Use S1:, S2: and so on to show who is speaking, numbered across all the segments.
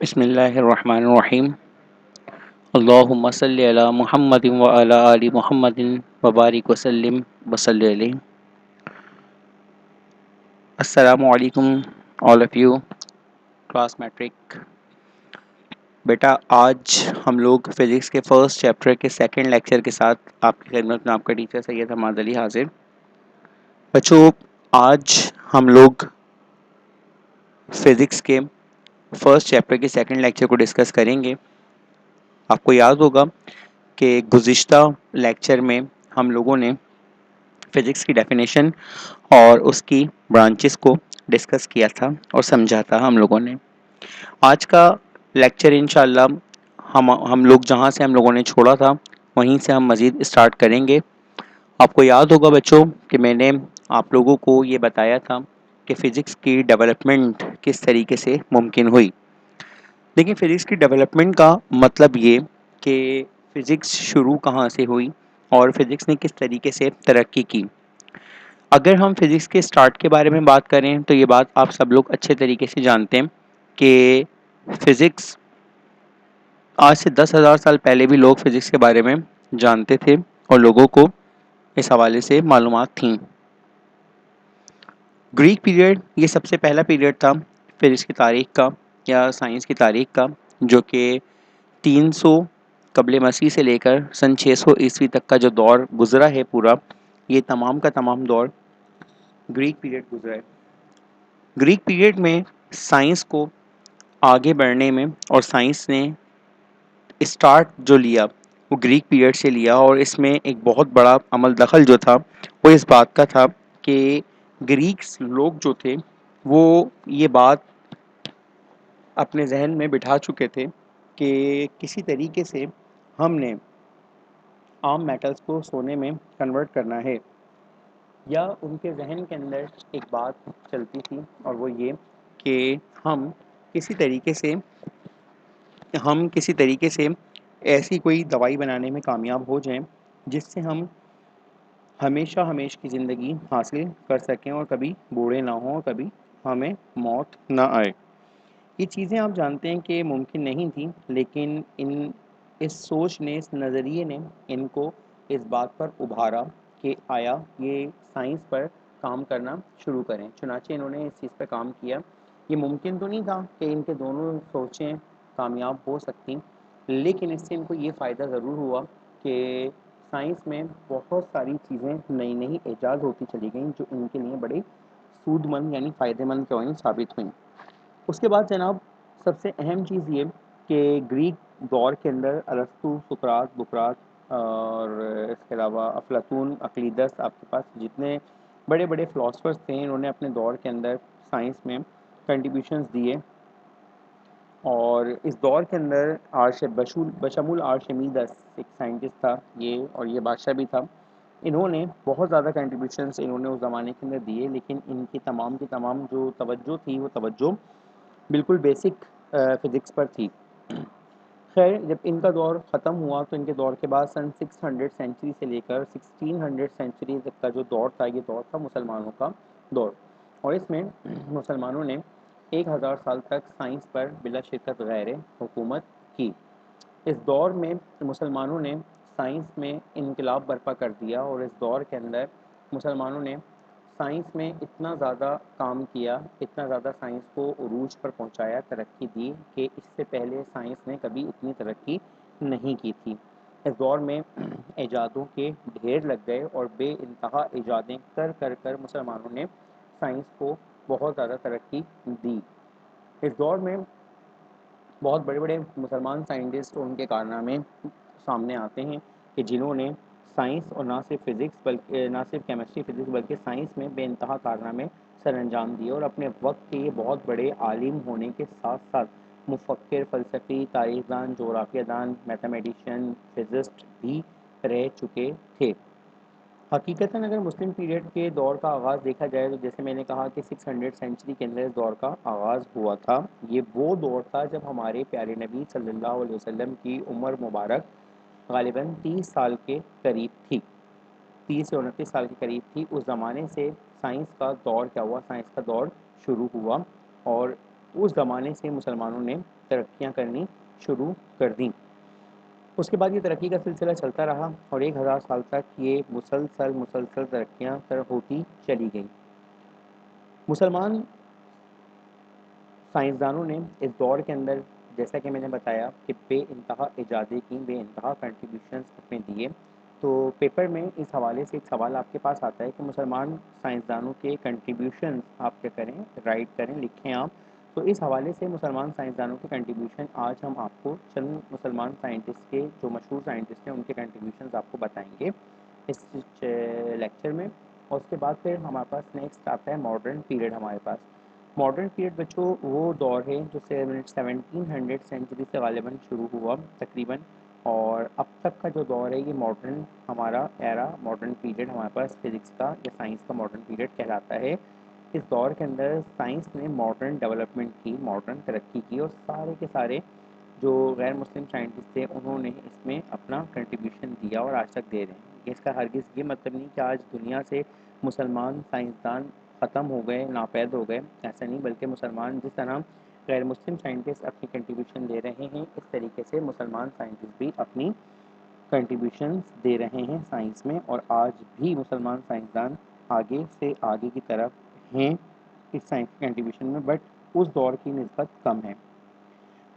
S1: بسم اللہ الرحمن الرحیم اللہم صلی علی محمد وعلی آل محمد وبارک وسلم وصلی علیہ. السلام علیکم all of you class matric. بیٹا آج ہم لوگ فزکس کے فرسٹ چیپٹر کے سیکنڈ لیکچر کے ساتھ آپ کی خدمت میں آپ کا ٹیچر سید حماد علی حاضر. بچوں آج ہم لوگ فزکس کے فرسٹ چیپٹر کے سیکنڈ لیکچر کو ڈسکس کریں گے. آپ کو یاد ہوگا کہ گزشتہ لیکچر میں ہم لوگوں نے فزکس کی ڈیفینیشن اور اس کی برانچز کو ڈسکس کیا تھا اور سمجھا تھا ہم لوگوں نے. آج کا لیکچر انشاءاللہ ہم لوگ جہاں سے ہم لوگوں نے چھوڑا تھا وہیں سے ہم مزید اسٹارٹ کریں گے. آپ کو یاد ہوگا بچوں کہ میں نے آپ لوگوں کو یہ بتایا تھا کہ فزکس کی ڈیولپمنٹ کس طریقے سے ممکن ہوئی. لیکن فزکس کی ڈیولپمنٹ کا مطلب یہ کہ فزکس شروع کہاں سے ہوئی اور فزکس نے کس طریقے سے ترقی کی. اگر ہم فزکس کے سٹارٹ کے بارے میں بات کریں تو یہ بات آپ سب لوگ اچھے طریقے سے جانتے ہیں کہ فزکس آج سے 10,000 سال پہلے بھی لوگ فزکس کے بارے میں جانتے تھے اور لوگوں کو اس حوالے سے معلومات تھیں. گریک پیریڈ یہ سب سے پہلا پیریڈ تھا فزکس کی تاریخ کا یا سائنس کی تاریخ کا، جو کہ 300 قبل مسیح سے لے کر سن 600 عیسوی تک کا جو دور گزرا ہے پورا، یہ تمام کا تمام دور گریک پیریڈ گزرا ہے. گریک پیریڈ میں سائنس کو آگے بڑھنے میں اور سائنس نے اسٹارٹ جو لیا وہ گریک پیریڈ سے لیا، اور اس میں ایک بہت بڑا عمل دخل جو تھا وہ اس بات کا تھا کہ گریکس لوگ جو تھے وہ یہ بات اپنے ذہن میں بٹھا چکے تھے کہ کسی طریقے سے ہم نے عام میٹلز کو سونے میں کنورٹ کرنا ہے. یا ان کے ذہن کے اندر ایک بات چلتی تھی اور وہ یہ کہ ہم کسی طریقے سے ایسی کوئی دوائی بنانے میں کامیاب ہو جائیں جس سے ہم ہمیشہ کی زندگی حاصل کر سکیں اور کبھی بوڑھے نہ ہوں اور کبھی ہمیں موت نہ آئے. یہ چیزیں آپ جانتے ہیں کہ ممکن نہیں تھیں، لیکن اس سوچ نے، اس نظریے نے ان کو اس بات پر ابھارا کہ آیا یہ سائنس پر کام کرنا شروع کریں. چنانچہ انہوں نے اس چیز پر کام کیا. یہ ممکن تو نہیں تھا کہ ان کے دونوں سوچیں کامیاب ہو سکتی، لیکن اس سے ان کو یہ فائدہ ضرور ہوا کہ سائنس میں بہت ساری چیزیں نئی نئی ایجاد ہوتی چلی گئیں جو ان کے لیے بڑے سود مند یعنی فائدہ مند ثابت ہوئیں. اس کے بعد جناب سب سے اہم چیز یہ کہ گریک دور کے اندر ارسطو، سقراط، بقراط اور اس کے علاوہ افلاطون، اقلیدس، آپ کے پاس جتنے بڑے بڑے فلاسفرز تھے انہوں نے اپنے دور کے اندر سائنس میں کنٹریبیوشنز دیے. اور اس دور کے اندر بشمول آرشمیدس ایک سائنٹسٹ تھا یہ، اور یہ بادشاہ بھی تھا. انہوں نے بہت زیادہ کنٹریبیوشنز انہوں نے اس زمانے کے اندر دیے، لیکن ان کی تمام کی تمام جو توجہ تھی وہ توجہ بالکل بیسک فزکس پر تھی. خیر جب ان کا دور ختم ہوا تو ان کے دور کے بعد سن 600 سینچری سے لے کر 1600 سینچری تک کا جو دور تھا یہ دور تھا مسلمانوں کا دور. اور اس میں مسلمانوں نے 1000 سال تک سائنس پر بلا شرکت غیر حکومت کی. اس دور میں مسلمانوں نے سائنس میں انقلاب برپا کر دیا، اور اس دور کے اندر مسلمانوں نے سائنس میں اتنا زیادہ کام کیا، اتنا زیادہ سائنس کو عروج پر پہنچایا، ترقی دی کہ اس سے پہلے سائنس نے کبھی اتنی ترقی نہیں کی تھی. اس دور میں ایجادوں کے ڈھیر لگ گئے اور بے انتہا ایجادیں کر کر کر مسلمانوں نے سائنس کو بہت زیادہ ترقی دی. اس دور میں بہت بڑے بڑے مسلمان سائنٹسٹ اور ان کے کارنامے سامنے آتے ہیں کہ جنہوں نے سائنس اور نہ صرف فزکس بلکہ نہ صرف کیمسٹری فزکس بلکہ سائنس میں بے انتہا کارنامے سر انجام دیے، اور اپنے وقت کے یہ بہت بڑے عالم ہونے کے ساتھ ساتھ مفکر، فلسفی، تاریخ دان، جغرافیہ دان، میتھمیٹیشین، فزسٹ بھی رہ چکے تھے. حقیقتاً اگر مسلم پیریڈ کے دور کا آغاز دیکھا جائے تو جیسے میں نے کہا کہ 600 سینچری کے اندر اس دور کا آغاز ہوا تھا. یہ وہ دور تھا جب ہمارے پیارے نبی صلی اللہ علیہ وسلم کی عمر مبارک غالباً 30 سال کے قریب تھی، 30 سے 29 سال کے قریب تھی. اس زمانے سے سائنس کا دور کیا ہوا، سائنس کا دور شروع ہوا. اور اس زمانے سے مسلمانوں نے ترقیاں کرنی شروع کر دیں۔ اس کے بعد یہ ترقی کا سلسلہ چلتا رہا اور 1000 سال تک یہ مسلسل ترقیاں ہوتی چلی گئیں۔ مسلمان سائنسدانوں نے اس دور کے اندر، جیسا کہ میں نے بتایا، کہ بے انتہا ایجادیں کی، بے انتہا کنٹریبیوشنز اپنے دیے۔ تو پیپر میں اس حوالے سے ایک سوال آپ کے پاس آتا ہے کہ مسلمان سائنسدانوں کے کنٹریبیوشنز آپ کیا کریں، رائٹ کریں، لکھیں آپ۔ تو اس حوالے سے مسلمان سائنسدانوں کے کنٹریبیوشن آج ہم آپ کو چند مسلمان سائنٹسٹ کے، جو مشہور سائنٹسٹ ہیں، ان کے کنٹریبیوشنز آپ کو بتائیں گے اس لیکچر میں۔ اور اس کے بعد پھر ہمارے پاس نیکسٹ آتا ہے ماڈرن پیریڈ۔ ہمارے پاس ماڈرن پیریڈ بچوں وہ دور ہے جو 1700 سینچری سے غالباً شروع ہوا تقریباً، اور اب تک کا جو دور ہے یہ ماڈرن ہمارا ایرا، ماڈرن پیریڈ ہمارے پاس فزکس کا یا سائنس کا ماڈرن پیریڈ کہلاتا ہے۔ اس دور کے اندر سائنس نے ماڈرن ڈیولپمنٹ کی، ماڈرن ترقی کی، اور سارے کے سارے جو غیر مسلم سائنٹسٹ تھے انہوں نے اس میں اپنا کنٹریبیوشن دیا اور آج تک دے رہے ہیں۔ اس کا ہرگز یہ مطلب نہیں کہ آج دنیا سے مسلمان سائنسدان ختم ہو گئے، ناپید ہو گئے، ایسا نہیں، بلکہ مسلمان جس طرح غیر مسلم سائنٹسٹ اپنی کنٹریبیوشن دے رہے ہیں، اس طریقے سے مسلمان سائنٹسٹ بھی اپنی کنٹریبیوشنز دے رہے ہیں سائنس میں، اور آج بھی مسلمان سائنسدان آگے سے آگے کی طرف ہیں اس سائنس کی کنٹریبیوشن میں، بٹ اس دور کی نسبت کم ہے۔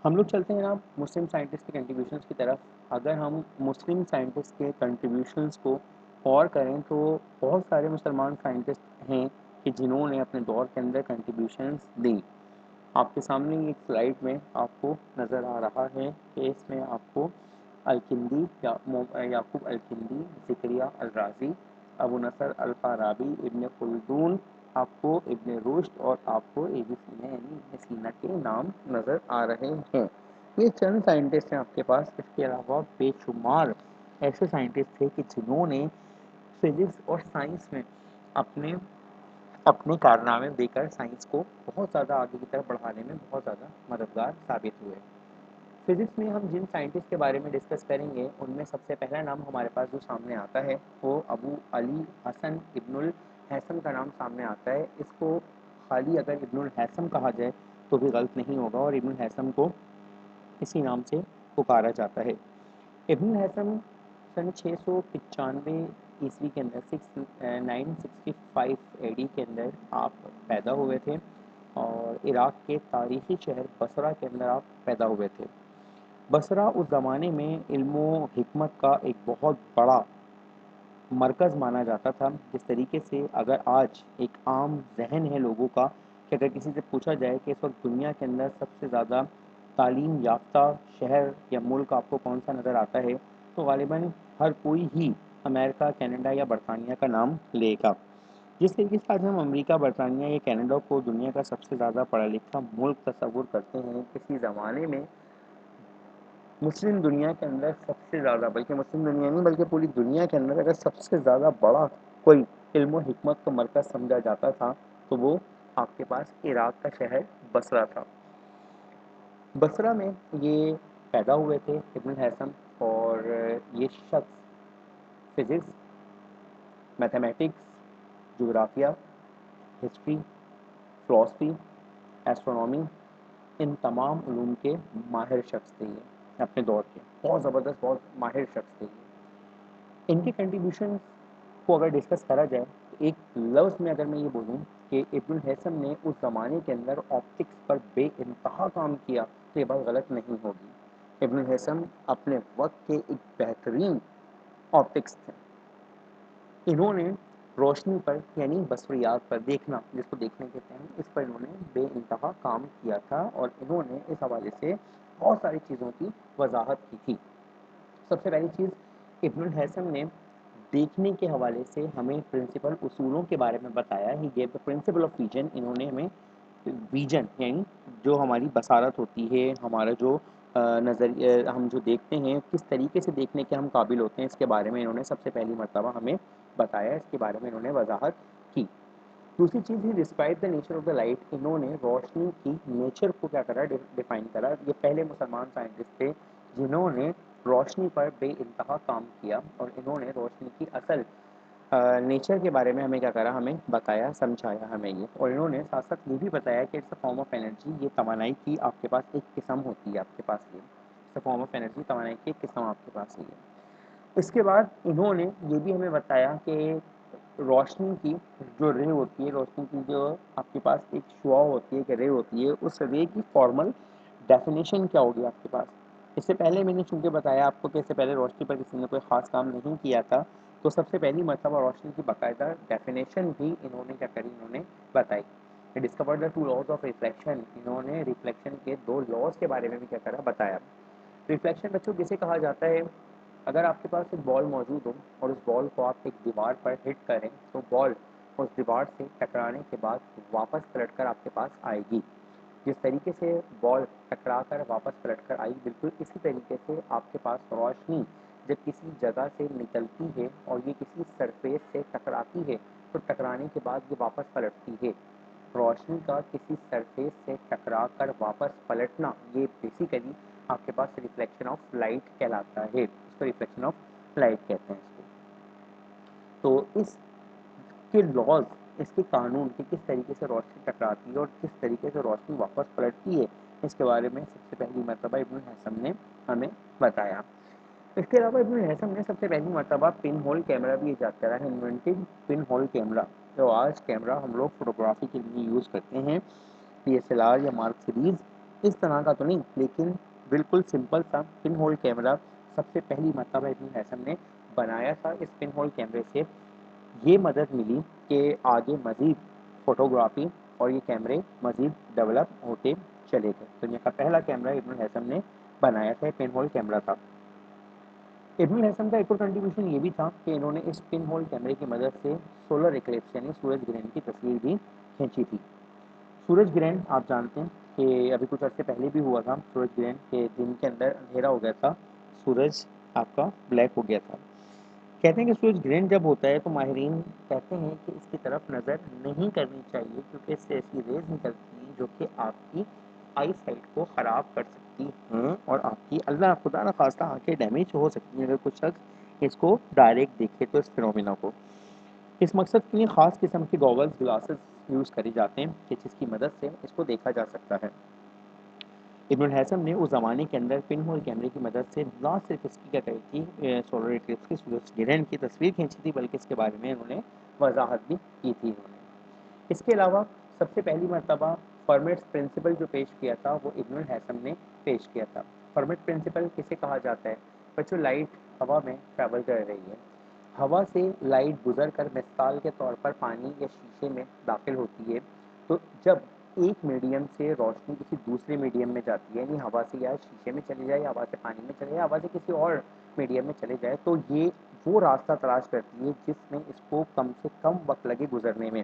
S1: ہم لوگ چلتے ہیں اب مسلم سائنٹسٹ کے کنٹریبیوشنز کی طرف۔ اگر ہم مسلم سائنٹسٹ کے کنٹریبیوشنز کو غور کریں تو بہت سارے مسلمان سائنٹسٹ ہیں کہ جنہوں نے اپنے دور کے اندر کنٹریبیوشنز دی۔ آپ کے سامنے ایک سلائیڈ میں آپ کو نظر آ رہا ہے کہ اس میں آپ کو الکندی، یعقوب الکندی، زکریا الرازی، ابو نصر الفارابی، ابن خلدون، آپ کو ابن رشد اور آپ کو ابن سینا یعنی ابن سینا کے نام نظر آ رہے ہیں۔ یہ چند سائنٹسٹ ہیں آپ کے پاس، اس کے علاوہ بے شمار ایسے سائنٹسٹ تھے کہ جنہوں نے فزکس اور سائنس میں اپنے کارنامے دے کر سائنس کو بہت زیادہ آگے کی طرف بڑھانے میں بہت زیادہ مددگار ثابت ہوئے۔ فزکس میں ہم جن سائنٹسٹ کے بارے میں ڈسکس کریں گے ان میں سب سے پہلا نام ہمارے پاس جو سامنے آتا ہے وہ ابو علی حسن ابن الحسن کا نام سامنے آتا ہے۔ اس کو خالی اگر ابن الحسن کہا جائے تو بھی غلط نہیں ہوگا، اور ابن الحسن کو اسی نام سے پکارا جاتا ہے۔ ابن الحسن سن 695 عیسوی کے اندر 965 اے ڈی کے اندر آپ پیدا ہوئے تھے، اور عراق کے تاریخی شہر بصرہ کے اندر آپ پیدا ہوئے تھے۔ بصرہ اس زمانے میں علم و حکمت کا ایک بہت بڑا مرکز مانا جاتا تھا۔ جس طریقے سے اگر آج ایک عام ذہن ہے لوگوں کا کہ اگر کسی سے پوچھا جائے کہ اس وقت دنیا کے اندر سب سے زیادہ تعلیم یافتہ شہر یا ملک آپ کو کون سا نظر آتا ہے، تو غالباً ہر کوئی ہی امریکہ، کینیڈا یا برطانیہ کا نام لے گا۔ جس طریقے سے آج ہم امریکہ، برطانیہ یا کینیڈا کو دنیا کا سب سے زیادہ پڑھا لکھا ملک تصور کرتے ہیں، کسی زمانے میں مسلم دنیا کے اندر سب سے زیادہ، بلکہ مسلم دنیا نہیں بلکہ پوری دنیا کے اندر اگر سب سے زیادہ بڑا کوئی علم و حکمت کا مرکز سمجھا جاتا تھا تو وہ آپ کے پاس عراق کا شہر بصرہ تھا۔ بصرہ میں یہ پیدا ہوئے تھے ابن الحسن، اور یہ شخص فزکس، میتھمیٹکس، جغرافیہ، ہسٹری، فلاسفی، ایسٹرونومی، ان تمام علوم کے ماہر شخص تھے۔ یہ اپنے دور کے بہت زبردست، بہت ماہر شخص تھے۔ ان کے کنٹریبیوشن کو اگر ڈسکس کرا جائے تو ایک لفظ میں اگر میں یہ بولوں کہ ابن الحسن نے اس زمانے کے اندر آپٹکس پر بے انتہا کام کیا تو یہ بات غلط نہیں ہوگی۔ ابن الحسن اپنے وقت کے ایک بہترین آپٹکس تھے۔ انہوں نے روشنی پر یعنی بصریات پر، دیکھنا جس کو دیکھنے کہتے ہیں، اس پر انہوں نے بے انتہا کام کیا تھا، اور انہوں نے اس حوالے سے بہت ساری چیزوں کی وضاحت کی تھی۔ سب سے پہلی چیز، ابن الحسن نے دیکھنے کے حوالے سے ہمیں پرنسپل اصولوں کے بارے میں بتایا ہی give the principle of vision. انہوں نے ہمیں ویژن یعنی جو ہماری بصارت ہوتی ہے، ہمارا جو نظریہ، ہم جو دیکھتے ہیں کس طریقے سے دیکھنے کے ہم قابل ہوتے ہیں، اس کے بارے میں انہوں نے سب سے پہلی مرتبہ ہمیں بتایا، اس کے بارے میں انہوں نے وضاحت کی۔ دوسری چیز ہے describe the nature of the light. انہوں نے روشنی کی نیچر کو کیا کرا، ڈیفائن کرا۔ یہ پہلے مسلمان سائنٹسٹ تھے جنہوں نے روشنی پر بے انتہا کام کیا، اور انہوں نے روشنی کی اصل نیچر کے بارے میں ہمیں کیا کرا، ہمیں بتایا، سمجھایا ہمیں یہ، اور انہوں نے ساتھ ساتھ یہ بھی بتایا کہ it's a form of energy, یہ توانائی کی آپ کے پاس ایک قسم ہوتی ہے، آپ کے پاس یہ it's a form of energy, توانائی کی ایک قسم آپ کے پاس یہ ہے۔ اس کے بعد انہوں نے یہ بھی ہمیں بتایا کہ روشنی کی جو رے ہوتی ہے، روشنی کی جو آپ کے پاس ایک شعاع ہوتی ہے، ایک رے ہوتی ہے، اس رے کی فارمل ڈیفینیشن کیا ہوگی آپ کے پاس۔ اس سے پہلے میں نے چونکہ بتایا آپ کو کہ اس سے پہلے روشنی پر کسی نے کوئی خاص کام نہیں کیا تھا، تو سب سے پہلی مرتبہ روشنی کی باقاعدہ ڈیفینیشن بھی انہوں نے کیا کری، انہوں نے بتائی۔ Discover the two laws of reflection, انہوں نے ریفلیکشن کے دو لاز کے بارے میں بھی کیا کرا، بتایا۔ ریفلیکشن بچوں کسے کہا جاتا ہے؟ اگر آپ کے پاس ایک بال موجود ہو اور اس بال کو آپ ایک دیوار پر ہٹ کریں تو بال اس دیوار سے ٹکرانے کے بعد واپس پلٹ کر آپ کے پاس آئے گی۔ جس طریقے سے بال ٹکرا کر واپس پلٹ کر آئی، بالکل اسی طریقے سے آپ کے پاس روشنی جب کسی جگہ سے نکلتی ہے اور یہ کسی سرفیس سے ٹکراتی ہے تو ٹکرانے کے بعد یہ واپس پلٹتی ہے۔ روشنی کا کسی سرفیس سے ٹکرا کر واپس پلٹنا، یہ بیسیکلی آپ کے پاس ریفلیکشن آف لائٹ کہلاتا ہے، اس کو ریفلیکشن آف لائٹ کہتے ہیں اس کو۔ تو اس کے لاز، اس کے قانون کہ کس طریقے سے روشنی ٹکراتی ہے اور کس طریقے سے روشنی واپس پلٹتی ہے، اس کے بارے میں سب سے پہلی مرتبہ ابن الہیثم نے ہمیں بتایا۔ اس کے علاوہ ابن الہیثم نے سب سے پہلی مرتبہ پن ہول کیمرہ بھی ایجاد کرا ہے، انوینٹڈ پن ہول کیمرہ، جو آج کیمرہ ہم لوگ فوٹوگرافی کے لیے یوز کرتے ہیں، پی ایس ایل آر یا مارک سیریز، اس طرح کا تو نہیں، لیکن بالکل سمپل سا پن ہول کیمرہ سب سے پہلی مرتبہ ابن الہیثم نے بنایا تھا۔ اس پن ہول کیمرے سے یہ مدد ملی کہ آگے مزید فوٹوگرافی اور یہ کیمرے مزید ڈیولپ ہوتے چلے گئے۔ دنیا کا پہلا کیمرہ ابن الہیثم نے بنایا تھا، پن ہول کیمرہ تھا۔ ابن الہیثم کا ایک اور کنٹریبیوشن یہ بھی تھا کہ انہوں نے اس پن ہول کیمرے کی مدد سے سولر ایکلپس یعنی سورج گرہن کی تصویر بھی کھینچی تھی۔ سورج گرہن آپ جانتے ہیں کہ ابھی کچھ عرصے پہلے بھی ہوا تھا، سورج گرہن کے دن کے اندر اندھیرا ہو گیا تھا، سورج آپ کا بلیک ہو گیا تھا۔ کہتے ہیں کہ سورج گرہن جب ہوتا ہے تو ماہرین کہتے ہیں کہ اس کی طرف نظر نہیں کرنی چاہیے، کیونکہ اس سے ایسی ریز نکلتی ہیں جو کہ آپ کی آئی سائٹ کو خراب کر سکتی ہیں اور آپ کی اللہ خدا نہ خواستہ آنکھیں ڈیمیج ہو سکتی ہیں اگر کچھ شخص اس کو ڈائریکٹ دیکھے تو، اس فینومینا کو۔ اس مقصد کے لیے خاص قسم کے گوگلز، گلاسز یوز کرے جاتے ہیں کہ جس کی مدد سے اس کو دیکھا جا سکتا ہے۔ ابن الہیثم نے اس زمانے کے اندر پن ہول کیمرے کی مدد سے نہ صرف اس کی کیا کری تھی، سولر ایکلپس کی، سورج گرہن کی تصویر کھینچی تھی، بلکہ اس کے بارے میں انہوں نے وضاحت بھی کی تھی انہوں نے۔ اس کے علاوہ سب سے پہلی مرتبہ فرمیٹس پرنسپل جو پیش کیا تھا وہ ابن الہیثم نے پیش کیا تھا۔ فرمیٹ پرنسپل کسے کہا جاتا ہے؟ بچوں لائٹ ہوا میں ٹریول کر رہی ہے، ہوا سے لائٹ گزر کر مثال کے طور پر پانی یا شیشے میں داخل ہوتی ہے، تو جب ایک میڈیم سے روشنی کسی دوسرے میڈیم میں جاتی ہے، یعنی ہوا سے یا شیشے میں چلی جائے، ہوا سے پانی میں چلے جائے، ہوا سے کسی اور میڈیم میں چلے جائے، تو یہ وہ راستہ تلاش کرتی ہے جس میں اس کو کم سے کم وقت لگے گزرنے میں۔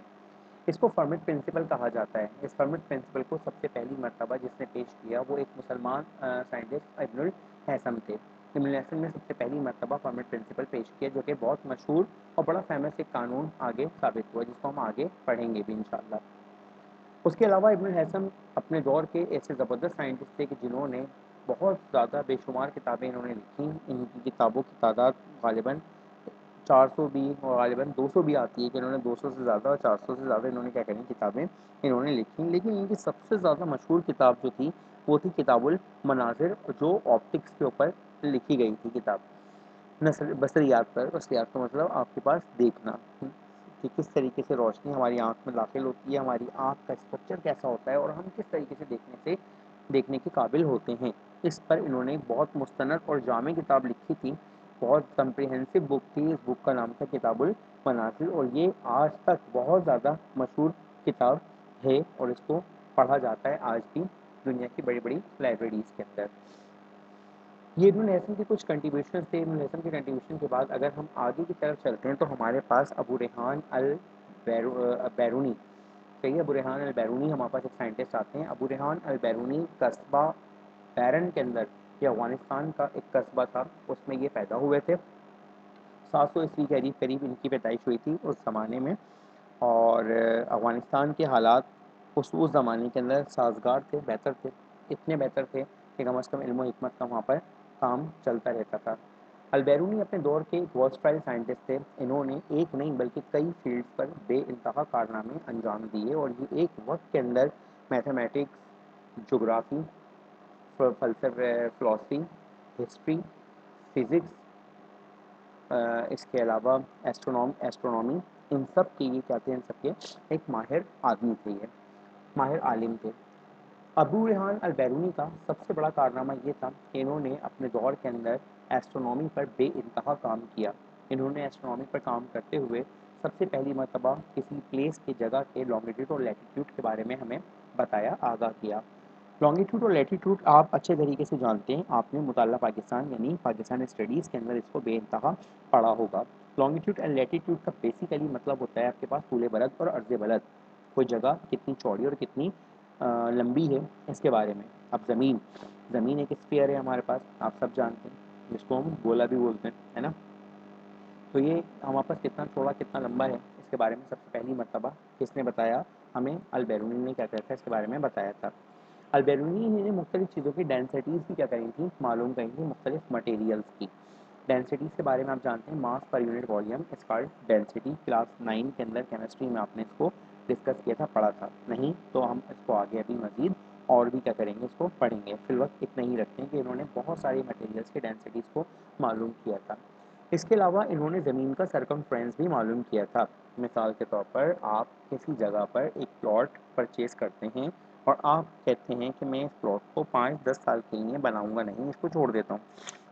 S1: اس کو فرمیٹ پرنسپل کہا جاتا ہے۔ اس فرمیٹ پرنسپل کو سب سے پہلی مرتبہ جس نے پیش کیا وہ ایک مسلمان سائنٹسٹ ابن الہیثم تھے۔ ابن الہیثم نے سب سے پہلی مرتبہ فرمیٹ پرنسپل پیش کیا، جو کہ بہت مشہور اور بڑا فیمس ایک قانون آگے ثابت ہوا، جس کو ہم آگے پڑھیں گے بھی انشاءاللہ۔ اس کے علاوہ ابن الہیثم اپنے دور کے ایسے زبردست سائنٹسٹ تھے کہ جنہوں نے بہت زیادہ بے شمار کتابیں انہوں نے لکھی۔ ان کی کتابوں کی تعداد غالباً 400 بھی اور غالباً 200 بھی آتی ہے کہ انہوں نے 200 سے زیادہ اور 400 سے زیادہ انہوں نے کیا کریں کتابیں انہوں نے لکھی، لیکن ان کی سب سے زیادہ مشہور کتاب جو تھی وہ تھی کتاب المناظر، جو آپٹکس کے اوپر لکھی گئی تھی کتاب، بصریات پر۔ بصریات کا مطلب آپ کے پاس دیکھنا، کہ کس طریقے سے روشنی ہماری آنکھ میں داخل ہوتی ہے، ہماری آنکھ کا اسٹرکچر کیسا ہوتا ہے اور ہم کس طریقے سے دیکھنے کے قابل ہوتے ہیں۔ اس پر انہوں نے بہت مستند اور جامع کتاب لکھی تھی، بہت کمپریہنسو بک تھی۔ اس بک کا نام تھا کتاب المناظر، اور یہ آج تک بہت زیادہ مشہور کتاب ہے اور اس کو پڑھا جاتا ہے آج بھی دنیا کی بڑی بڑی لائبریریز کے اندر۔ یہ ابن الہیثم کے کچھ کنٹریبیوشن تھے۔ ابن الہیثم کے کنٹریبیوشن کے بعد اگر ہم آگے کی طرف چلتے ہیں تو ہمارے پاس ابو ریحان البیرونی، صحیح ہے، ابو ریحان البیرونی ہمارے پاس ایک سائنٹسٹ آتے ہیں۔ ابو ریحان البیرونی قصبہ بیرن کے اندر، یہ افغانستان کا ایک قصبہ تھا، اس میں یہ پیدا ہوئے تھے۔ 700 عیسوی کے قریب ان کی پیدائش ہوئی تھی اس زمانے میں، اور افغانستان کے حالات اس زمانے کے اندر سازگار تھے، بہتر تھے، اتنے بہتر تھے کہ کم از کم علم و حکمت کا وہاں پر کام چلتا رہتا تھا۔ البیرونی اپنے دور کے ایک ورسٹائل سائنٹسٹ تھے. انہوں نے ایک نہیں بلکہ کئی فیلڈز پر بے انتہا کارنامے انجام دیے اور یہ ایک وقت کے اندر میتھمیٹکس، جغرافی، فلسفی، ہسٹری، فزکس، اس کے علاوہ ایسٹرونومی، ان سب کے یہ کہتے ہیں، ان سب کے ایک ماہر آدمی تھے، یہ ماہر عالم تھے. ابو ریحان البیرونی کا سب سے بڑا کارنامہ یہ تھا کہ انہوں نے اپنے دور کے اندر ایسٹرونومی پر بے انتہا کام کیا. انہوں نے ایسٹرونومی پر کام کرتے ہوئے سب سے پہلی مرتبہ کسی پلیس کی جگہ کے لانگیٹیوڈ اور لیٹیٹیوڈ کے بارے میں ہمیں بتایا، آگاہ کیا. لانگیٹیوڈ اور لیٹیٹیوڈ آپ اچھے طریقے سے جانتے ہیں، آپ نے مطالعہ پاکستان یعنی پاکستان اسٹڈیز کے اندر اس کو بے انتہا پڑھا ہوگا. لانگیٹیوڈ اینڈ لیٹیٹیوڈ کا بیسیکلی مطلب ہوتا ہے آپ کے پاس طول بلد اور عرض بلد، کوئی جگہ کتنی چوڑی اور کتنی لمبی ہے اس کے بارے میں. اب زمین ایک اسفیئر ہے ہمارے پاس، آپ سب جانتے ہیں، جس کو ہم گولا بھی بولتے ہیں، ہے نا. تو یہ ہمارے پاس کتنا چوڑا کتنا لمبا ہے اس کے بارے میں سب سے پہلی مرتبہ کس نے بتایا ہمیں؟ البیرونی نے کیا کہتا ہے اس کے بارے میں بتایا تھا. البیرونی نے مختلف چیزوں کی ڈینسٹیز بھی کیا کری تھی، معلوم کری تھی، مختلف مٹیریلز کی ڈینسٹیز کے بارے میں. آپ جانتے ہیں ماس پر یونٹ والیوم اس کا ڈینسٹی، کلاس 9 کے اندر کیمسٹری میں آپ نے اس کو ڈسکس کیا تھا، پڑھا تھا نہیں؟ تو ہم اس کو آگے ابھی مزید اور بھی کیا کریں گے، اس کو پڑھیں گے. فی الوقت اتنا ہی رکھتے ہیں کہ انہوں نے بہت ساری مٹیریلز کے ڈینسٹیز کو معلوم کیا تھا. اس کے علاوہ انہوں نے زمین کا سرکمفرنس بھی معلوم کیا تھا. مثال کے طور پر آپ کسی جگہ پر ایک پلاٹ پرچیز کرتے ہیں اور آپ کہتے ہیں کہ میں اس پلاٹ کو 5-10 سال کے لیے بناؤں گا نہیں، اس کو چھوڑ دیتا ہوں.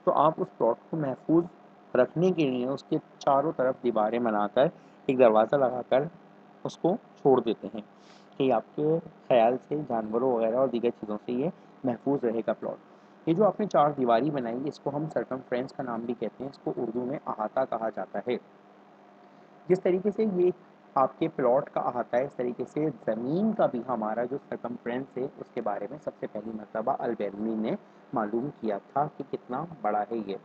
S1: تو آپ اس پلاٹ کو محفوظ رکھنے کے لیے اس کے چاروں طرف دیواریں بنا کر ایک دروازہ لگا کر اس کو چھوڑ دیتے ہیں کہ آپ کے خیال سے جانوروں وغیرہ اور دیگر چیزوں سے یہ محفوظ رہے گا پلاٹ. یہ جو آپ نے چار دیواری بنائی اس کو ہم سرکمفرنس کا نام بھی کہتے ہیں، اس کو اردو میں احاطہ کہا جاتا ہے. جس طریقے سے یہ آپ کے پلاٹ کا احاطہ ہے، اس طریقے سے زمین کا بھی ہمارا جو سرکمفرنس ہے اس کے بارے میں سب سے پہلی مرتبہ البیرونی نے معلوم کیا تھا کہ کتنا بڑا ہے یہ.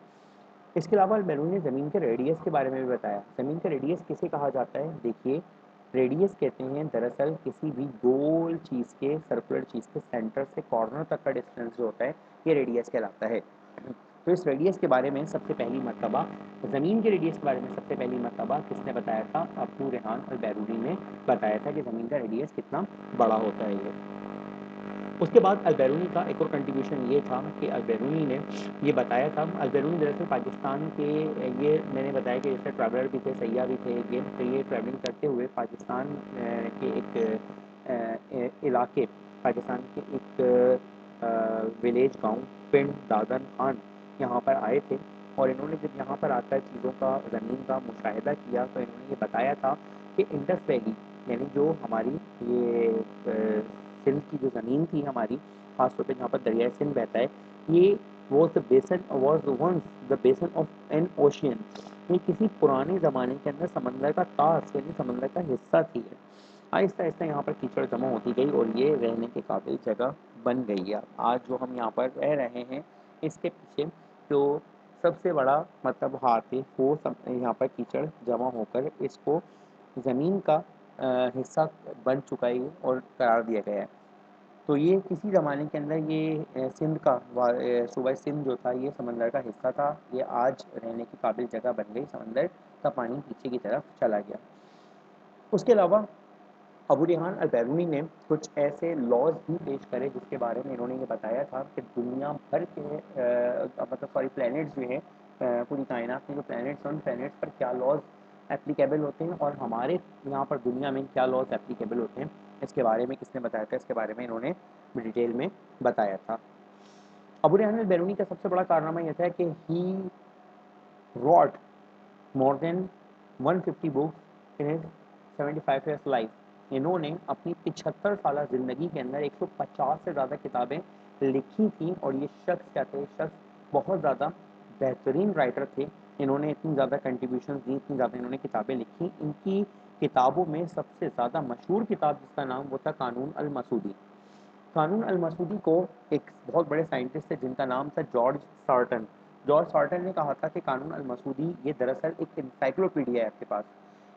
S1: اس کے علاوہ البیرونی نے زمین کے ریڈیس کے بارے میں بھی بتایا. زمین کا ریڈیس کسے کہا جاتا ہے؟ دیکھیے، ریڈیس کہتے ہیں دراصل کسی بھی گول چیز کے، سرکولر چیز کے سینٹر سے کارنر تک کا ڈسٹینس جو ہوتا ہے یہ ریڈیس کہلاتا ہے. تو اس ریڈیس کے بارے میں سب سے پہلی مرتبہ، زمین کے ریڈیس کے بارے میں سب سے پہلی مرتبہ کس نے بتایا تھا؟ ابو ریحان البیرونی نے بتایا تھا کہ زمین کا ریڈیس کتنا بڑا ہوتا ہے یہ. اس کے بعد البیرونی کا ایک اور کنٹریبیوشن یہ تھا کہ البیرونی نے یہ بتایا تھا، البیرونی دراصل پاکستان کے، یہ میں نے بتایا کہ جیسے ٹریولر بھی تھے، سیاح بھی تھے، یہ ٹریولنگ کرتے ہوئے پاکستان کے ایک علاقے، پاکستان کے ایک ولیج، گاؤں پنڈ دادن خان، یہاں پر آئے تھے. اور انہوں نے جب یہاں پر آ کر چیزوں کا، زمین کا مشاہدہ کیا تو انہوں نے یہ بتایا تھا کہ انڈس ویلی یعنی جو ہماری یہ سندھ کی جو زمین تھی ہماری، خاص طور پہ جہاں پر دریائے سندھ بہتا ہے، یہ was once the basin of an ocean. یہ کسی پرانے زمانے کے اندر سمندر کا تاج یعنی سمندر کا حصہ تھی. آہستہ آہستہ یہاں پر کیچڑ جمع ہوتی گئی اور یہ رہنے کے قابل جگہ بن گئی ہے. آج جو ہم یہاں پر رہ رہے ہیں اس کے پیچھے جو سب سے بڑا مطلب ہاتھ ہے وہ یہاں پر کیچڑ جمع ہو کر اس کو زمین کا حصہ بن چکا ہے اور قرار دیا گیا ہے. تو یہ کسی زمانے کے اندر یہ سندھ کا صوبہ سندھ جو تھا یہ سمندر کا حصہ تھا. یہ آج رہنے کی قابل جگہ بن گئی، سمندر کا پانی پیچھے کی طرف چلا گیا. اس کے علاوہ ابو ریحان البیرونی نے کچھ ایسے لاز بھی پیش کرے جس کے بارے میں انہوں نے یہ بتایا تھا کہ دنیا بھر کے مطلب ساری پلینٹس جو ہیں، پوری کائنات میں جو پلینٹس ہیں ان پلینٹس پر کیا لاز اپلیکیبل ہوتے ہیں اور ہمارے یہاں پر دنیا میں کیا لاز اپلیکیبل ہوتے ہیں، اس کے بارے میں کس نے بتایا تھا؟ اس کے بارے میں انہوں نے ڈیٹیل میں بتایا تھا. ابو ریحان البیرونی کا سب سے بڑا کارنامہ یہ تھا کہ ہی wrote more than 150 books in his 75 years life. انہوں نے اپنی 75 سالہ زندگی کے اندر 150 سے زیادہ کتابیں لکھی تھیں اور یہ شخص کیا تھے؟ شخص بہت زیادہ بہترین رائٹر تھے. انہوں نے اتنی زیادہ کنٹریبیوشن دی، اتنی زیادہ انہوں نے کتابیں لکھی. ان کی کتابوں میں سب سے زیادہ مشہور کتاب جس کا نام وہ تھا قانون المسودی. قانون المسودی کو ایک بہت بڑے سائنٹسٹ تھے جن کا نام تھا جارج سارٹن. جارج سارٹن نے کہا تھا کہ قانون المسودی یہ دراصل ایک انسائکلوپیڈیا ہے آپ کے پاس.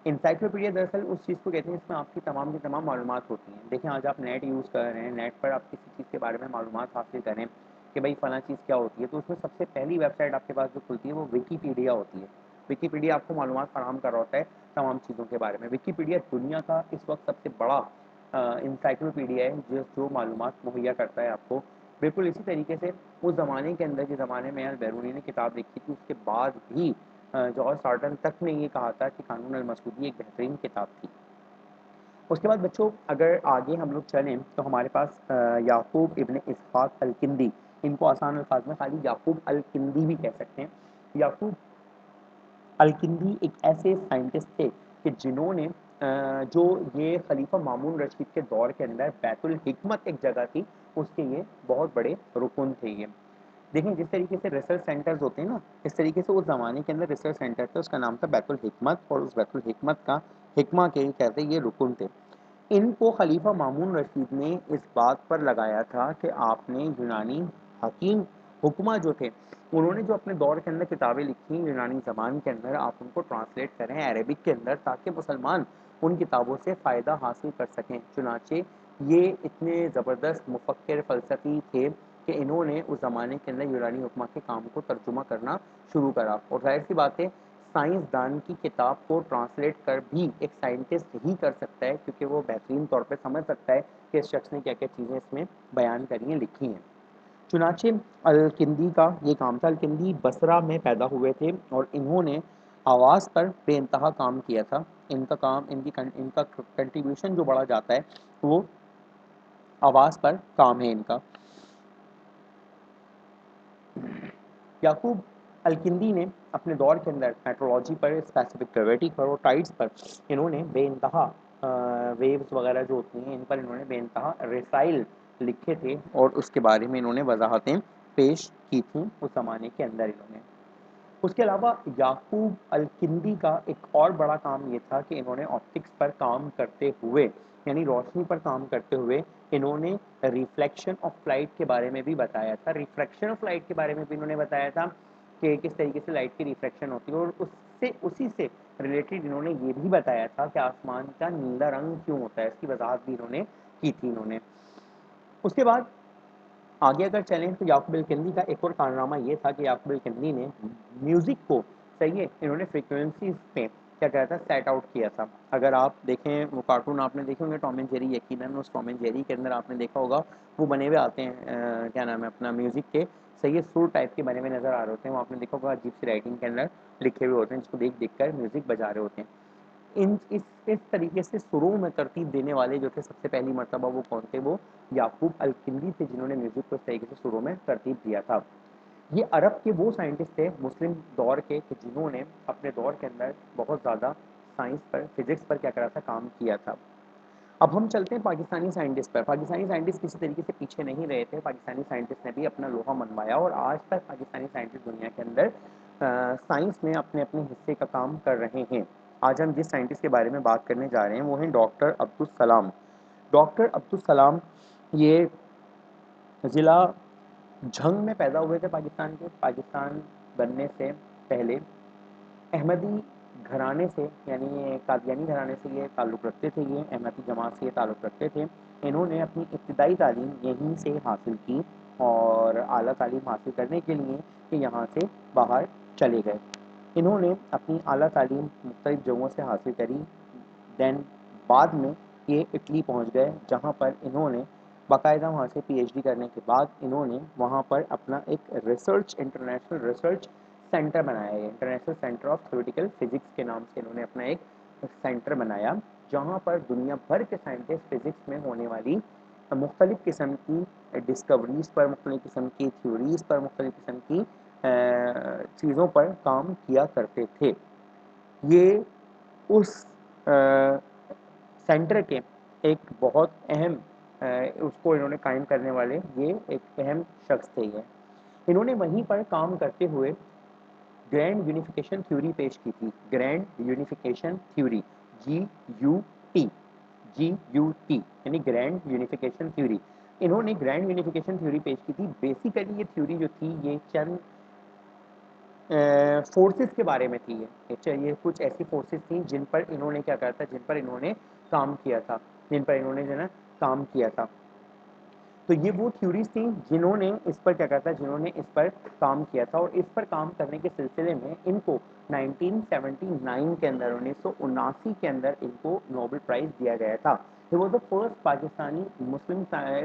S1: انسائکلوپیڈیا دراصل اس چیز کو کہتے ہیں جس میں آپ کی تمام کی تمام معلومات ہوتی ہیں. دیکھیں آج آپ نیٹ یوز کر رہے ہیں، نیٹ پر آپ کسی چیز کے بارے میں معلومات حاصل کریں، کہ بھائی فلاں چیز کیا ہوتی ہے، تو اس میں سب سے پہلی ویب سائٹ آپ کے پاس جو کھلتی ہے وہ ویکیپیڈیا ہوتی ہے۔ ویکیپیڈیا آپ کو معلومات فراہم کر رہا ہوتا ہے تمام چیزوں کے بارے میں۔ ویکیپیڈیا دنیا کا اس وقت سب سے بڑا انسائکلوپیڈیا ہے جو معلومات مہیا کرتا ہے آپ کو۔ بالکل اسی طریقے سے اس زمانے کے اندر، جس زمانے میں البیرونی نے کتاب لکھی تھی، اس کے بعد بھی جارج سارٹن تک نے یہ کہا تھا کہ قانون المسودی ایک بہترین کتاب تھی۔ اس کے بعد بچوں اگر آگے ہم لوگ چلیں تو ہمارے پاس یعقوب ابن اسحاق الکندی، ان کو آسان الفاظ میں خالی یعقوب الکندی بھی کہہ سکتے ہیں۔ یعقوب الکندی ایک ایسے سائنٹسٹ تھے کہ جنہوں نے جو یہ خلیفہ مامون رشید کے دور کے اندر بیت الحکمت ایک جگہ تھی، اس کے یہ بہت بڑے رکن تھے۔ یہ دیکھیں جس طریقے سے ریسرچ سینٹرز ہوتے ہیں نا، اس طریقے سے اس زمانے کے اندر ریسرچ سینٹر تھا، اس کا نام تھا بیت الحکمت، اور اس بیت الحکمت کا حکمہ کے کہتے یہ رکن تھے۔ ان کو خلیفہ مامون رشید نے اس بات پر لگایا تھا کہ آپ نے یونانی حکیم حکمہ جو تھے، انہوں نے جو اپنے دور کے اندر کتابیں لکھی یونانی زبان کے اندر، آپ ان کو ٹرانسلیٹ کریں عربک کے اندر تاکہ مسلمان ان کتابوں سے فائدہ حاصل کر سکیں۔ چنانچہ یہ اتنے زبردست مفکر فلسفی تھے کہ انہوں نے اس زمانے کے اندر یونانی حکمہ کے کام کو ترجمہ کرنا شروع کرا۔ اور ظاہر سی بات ہے سائنسدان کی کتاب کو ٹرانسلیٹ کر بھی ایک سائنٹسٹ ہی کر سکتا ہے، کیونکہ وہ بہترین طور پہ سمجھ سکتا ہے کہ اس شخص نے کیا کیا چیزیں اس میں بیان کری ہیں، لکھی ہیں۔ چنانچہ الکندی کا یہ کام تھا۔ الکندی بصرہ میں پیدا ہوئے تھے اور انہوں نے آواز پر بے انتہا کام کیا تھا۔ ان کا کام ان کا کنٹریبیوشن جو بڑھا جاتا ہے وہ آواز پر کام ہے ان کا۔ یعقوب الکندی نے اپنے دور کے اندر میٹرولوجی پر، اسپیسیفک گریویٹی پر اور ٹائڈس پر انہوں نے بے انتہا ویوز وغیرہ جو ہوتی ہیں ان پر انہوں نے بے انتہا رسائل لکھے تھے اور اس کے بارے میں انہوں نے وضاحتیں پیش کی تھیں اس زمانے کے اندر انہوں نے۔ اس کے علاوہ یعقوب الکندی کا ایک اور بڑا کام یہ تھا کہ انہوں نے آپٹکس پر کام کرتے ہوئے، یعنی روشنی پر کام کرتے ہوئے انہوں نے ریفلیکشن آف لائٹ کے بارے میں بھی بتایا تھا۔ ریفریکشن آف لائٹ کے بارے میں بھی انہوں نے بتایا تھا کہ کس طریقے سے لائٹ کی ریفلیکشن ہوتی ہے، اور اسی سے ریلیٹڈ انہوں نے یہ بھی بتایا تھا کہ آسمان کا نیلا رنگ کیوں ہوتا ہے، اس کی وضاحت بھی انہوں نے کی تھی انہوں نے۔ اس کے بعد آگے اگر چلیں تو یعقوب الکندی کا ایک اور کارنامہ یہ تھا کہ یعقوب الکندی نے میوزک کو، صحیح ہے، انہوں نے فریکوینسیز پہ کیا کہا تھا، سیٹ آؤٹ کیا تھا۔ اگر آپ دیکھیں وہ کارٹون آپ نے دیکھے ہوں گے ٹام اینڈ جیری، یقیناً اس ٹام اینڈ جیری کے اندر آپ نے دیکھا ہوگا وہ بنے ہوئے آتے ہیں کیا نام ہے اپنا میوزک کے، صحیح سر ٹائپ کے بنے ہوئے نظر آ رہے ہوتے ہیں، وہ آپ نے دیکھا ہوگا عجیب سی رائٹنگ کے اندر لکھے ہوئے ہوتے ہیں جس کو دیکھ کر میوزک بجا رہے ہوتے ہیں۔ اس طریقے سے سروں میں ترتیب دینے والے جو تھے سب سے پہلی مرتبہ وہ کون تھے، وہ یعقوب الکندی تھے جنہوں نے میوزک کو اس طریقے سے سروں میں ترتیب دیا تھا۔ یہ عرب کے وہ سائنٹسٹ تھے مسلم دور کے کہ جنہوں نے اپنے دور کے اندر بہت زیادہ سائنس پر، فزکس پر کیا کرا تھا، کام کیا تھا۔ اب ہم چلتے ہیں پاکستانی سائنٹسٹ پر۔ پاکستانی سائنٹسٹ کسی طریقے سے پیچھے نہیں رہے تھے، پاکستانی سائنٹسٹ نے بھی اپنا لوہا منوایا اور آج تک پاکستانی سائنٹسٹ دنیا کے اندر سائنس میں اپنے اپنے حصے کا کام کر رہے ہیں۔ آج ہم جس سائنٹسٹ کے بارے میں بات کرنے جا رہے ہیں وہ ہیں ڈاکٹر عبدالسلام۔ ڈاکٹر عبدالسلام یہ ضلع جھنگ میں پیدا ہوئے تھے پاکستان کے۔ پاکستان بننے سے پہلے احمدی گھرانے سے، یعنی قادیانی گھرانے سے یہ تعلق رکھتے تھے، یہ احمدی جماعت سے یہ تعلق رکھتے تھے۔ انہوں نے اپنی ابتدائی تعلیم یہیں سے حاصل کی اور اعلیٰ تعلیم حاصل کرنے کے لیے کہ یہاں سے باہر چلے گئے۔ انہوں نے اپنی اعلیٰ تعلیم مختلف جگہوں سے حاصل کری، دین بعد میں یہ اٹلی پہنچ گئے جہاں پر انہوں نے باقاعدہ وہاں سے پی ایچ ڈی کرنے کے بعد انہوں نے وہاں پر اپنا ایک ریسرچ، انٹرنیشنل ریسرچ سینٹر بنایا ہے، international centre of theoretical physics کے نام سے انہوں نے اپنا ایک سینٹر بنایا جہاں پر دنیا بھر کے سائنٹسٹ فزکس میں ہونے والی مختلف قسم کی ڈسکوریز پر، مختلف قسم کی تھیوریز پر، مختلف قسم کی چیزوں پر کام کیا کرتے تھے۔ یہ اس سینٹر کے ایک بہت اہم اس کو انہوں نے قائم کرنے والے یہ ایک اہم شخص تھے۔ یہ انہوں نے وہیں پر کام کرتے ہوئے گرینڈ یونیفیکیشن تھیوری پیش کی تھی۔ گرینڈ یونیفیکیشن تھیوری، جی یو ٹی، جی یو ٹی یعنی گرینڈ یونیفیکیشن تھیوری۔ انہوں نے گرینڈ یونیفیکیشن تھیوری پیش کی تھی۔ بیسیکلی یہ تھیوری جو تھی یہ چند فورسز کے بارے میں تھی۔ یہ کچھ ایسی فورسز تھیں جن پر انہوں نے کیا کہا تھا، جن پر انہوں نے کام کیا تھا، جن پر انہوں نے جو ہے نا کام کیا تھا۔ تو یہ وہ تھیوریز تھیں جنہوں نے اس پر کیا کہتا ہے، جنہوں نے اس پر کام کیا تھا، اور اس پر کام کرنے کے سلسلے میں ان کو 1979 کے اندر 1979 کے اندر ان کو نوبل پرائز دیا گیا تھا. He was the first Pakistani Muslim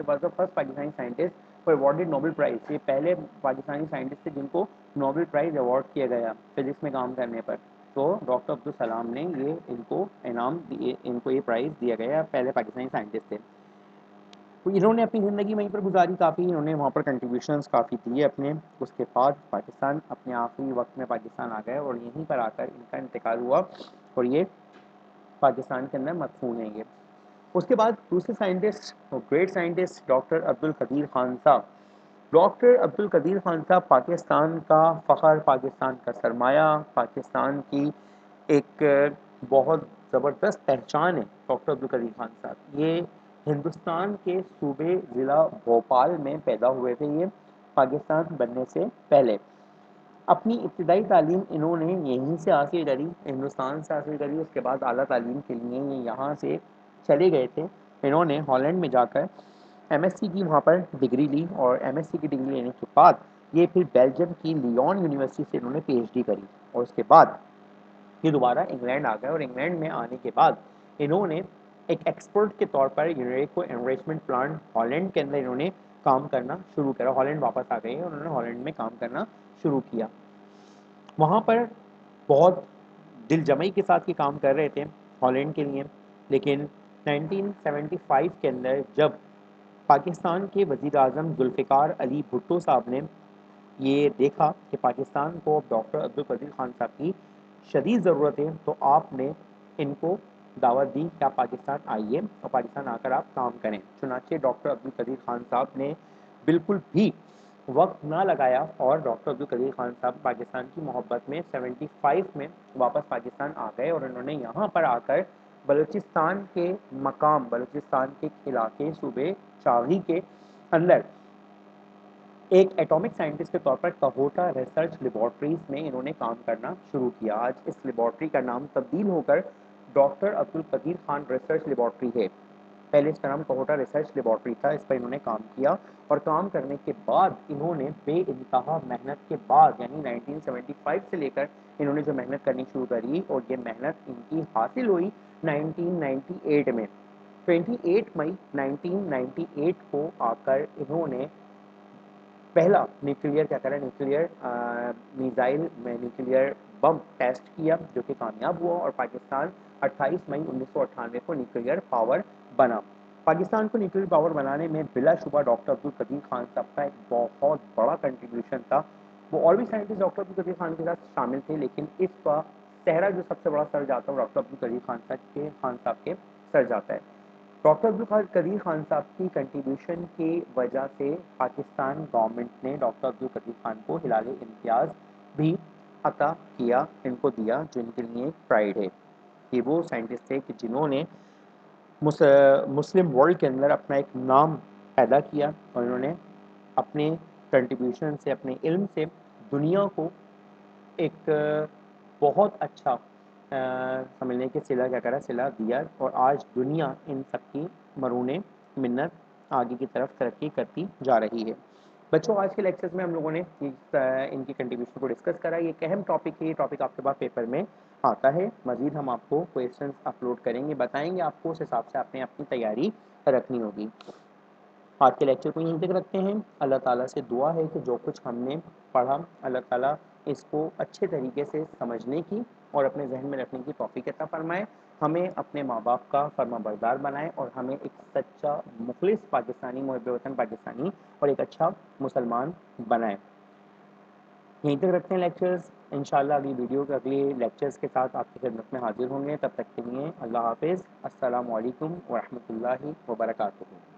S1: was the first Pakistani scientist who awarded Nobel Prize. یہ پہلے پاکستانی سائنٹسٹ تھے جن کو نوبل پرائز ایوارڈ کیا گیا فزکس میں کام کرنے پر. تو ڈاکٹر عبدالسلام نے یہ ان کو انعام دیے، ان کو یہ پرائز دیا گیا، پہلے پاکستانی سائنٹسٹ تھے. انہوں نے اپنی زندگی وہیں پر گزاری کافی، انہوں نے وہاں پر کنٹریبیوشنز کافی دیے اپنے. اس کے بعد پاکستان اپنے آخری وقت میں پاکستان آ گئے اور یہیں پر آ کر ان کا انتقال ہوا اور یہ پاکستان کے اندر مدفون ہیں. یہ اس کے بعد دوسرے scientist, great scientist doctor Abdul Qadeer Khan صاحب. ڈاکٹر عبدالقدیر خان صاحب پاکستان کا فخر، پاکستان کا سرمایہ، پاکستان کی ایک بہت زبردست پہچان ہے. ڈاکٹر عبدالقدیر خان صاحب یہ ہندوستان کے صوبے ضلع بھوپال میں پیدا ہوئے تھے. یہ پاکستان بننے سے پہلے اپنی ابتدائی تعلیم انہوں نے یہیں سے حاصل کری، ہندوستان سے حاصل کری. اس کے بعد اعلیٰ تعلیم کے لیے یہ یہاں سے چلے گئے تھے. انہوں نے ہالینڈ میں جا کر ایم ایس سی کی وہاں پر ڈگری لی، اور ایم ایس سی کی ڈگری لینے کے بعد یہ پھر بیلجیم کی لیون یونیورسٹی سے انہوں نے پی ایچ ڈی کری. اور اس کے بعد یہ دوبارہ انگلینڈ آ گئے، اور انگلینڈ میں آنے کے بعد انہوں نے ایک ایکسپرٹ کے طور پر یونیریکو انریچمنٹ پلانٹ ہالینڈ کے اندر انہوں نے کام کرنا شروع کرا. ہالینڈ واپس آ گئے اور انہوں نے ہالینڈ میں کام کرنا شروع کیا. وہاں پر بہت دل جمعی کے ساتھ یہ کام کر رہے تھے ہالینڈ کے لیے. لیکن 1975 کے اندر جب پاکستان کے وزیر اعظم ذوالفقار علی بھٹو صاحب نے یہ دیکھا کہ پاکستان کو ڈاکٹر عبدالقدیر خان صاحب کی شدید ضرورت ہے، تو آپ نے ان کو دعوت دی کہ آپ پاکستان آئیے اور پاکستان آ کر آپ کام کریں. چنانچہ ڈاکٹر عبدالقدیر خان صاحب نے بالکل بھی وقت نہ لگایا اور ڈاکٹر عبدالقدیر خان صاحب پاکستان کی محبت میں 75 میں واپس پاکستان آ گئے، اور انہوں نے یہاں پر آ کر بلوچستان کے مقام، بلوچستان کے علاقے صوبے چاغی کے اندر ایک ایٹامک سائنٹسٹ کے طور پر کہوٹا ریسرچ لیبارٹریز میں انہوں نے کام کرنا شروع کیا. آج اس لیبارٹری کا نام تبدیل ہو کر doctor Abdul Qadeer Khan research laboratory ہے. پہلے اس کا نام کہوٹا ریسرچ لیبارٹری تھا. اس پر انہوں نے کام کیا، اور کام کرنے کے بعد انہوں نے بے انتہا محنت کے بعد، یعنی 1975 سے لے کر انہوں نے جو محنت کرنی شروع کری، اور یہ محنت ان کی حاصل ہوئی 1998 میں. 28 مئی 1998 کو آ کر انہوں نے پہلا نیوکلیئر کیا کرا، نیوکلیئر میزائل میں نیوکلیئر بم ٹیسٹ کیا، جو کہ کامیاب ہوا، اور پاکستان 28 مئی 1998 کو نیوکلیئر پاور بنا. پاکستان کو نیوکلیئر پاور بنانے میں بلا شبہ ڈاکٹر عبدالقدیر خان صاحب کا ایک بہت بڑا کنٹریبیوشن تھا. وہ اور بھی سائنٹسٹ ڈاکٹر عبدالقدیر خان کے ساتھ شامل تھے، لیکن اس کا صحرا جو سب سے بڑا سر جاتا ہے وہ ڈاکٹر عبدالقدیر خان صاحب کے سر جاتا ہے. ڈاکٹر عبدالقدیر خان صاحب کی کنٹریبیوشن کی وجہ سے پاکستان گورنمنٹ نے ڈاکٹر عبدالقدیر خان کو ہلال امتیاز بھی عطا کیا، ان کو دیا، جو ان کے لیے پرائڈ ہے. یہ وہ سائنٹسٹ تھے کہ جنہوں نے مسلم ورلڈ کے اندر اپنا ایک نام پیدا کیا، اور انہوں نے اپنے کنٹریبیوشن سے، اپنے علم سے دنیا کو ایک بہت اچھا سمجھنے کے صلہ کیا کرا، صلہ دیا، اور آج دنیا ان سب کی مرہون منت آگے کی طرف ترقی کرتی جا رہی ہے. بچوں، آج کے لیکچرز میں ہم لوگوں نے ان کی کنٹریبیوشن کو ڈسکس کرا. یہ ایک اہم ٹاپک ہے، یہ ٹاپک آپ کے پاس پیپر میں آتا ہے. مزید ہم آپ کو کویشچنز اپلوڈ کریں گے، بتائیں گے آپ کو، اس حساب سے آپ نے اپنی تیاری رکھنی ہوگی. آج کے لیکچر کو یہیں تک رکھتے ہیں. اللہ تعالیٰ سے دعا ہے کہ جو کچھ ہم نے پڑھا، اللہ تعالیٰ اس کو اچھے طریقے سے سمجھنے کی اور اپنے ذہن میں رکھنے کی توفیق عطا فرمائے. ہمیں اپنے ماں باپ کا فرما بردار بنائے، اور ہمیں ایک سچا مخلص پاکستانی، محب وطن پاکستانی اور ایک اچھا مسلمان بنائے. یہیں تک رکھتے ہیں لیکچرز. انشاءاللہ اگلی ویڈیو کے اگلے لیکچرز کے ساتھ آپ کی خدمت میں حاضر ہوں گے. تب تک کے لیے اللہ حافظ. السلام علیکم ورحمۃ اللہ وبرکاتہ.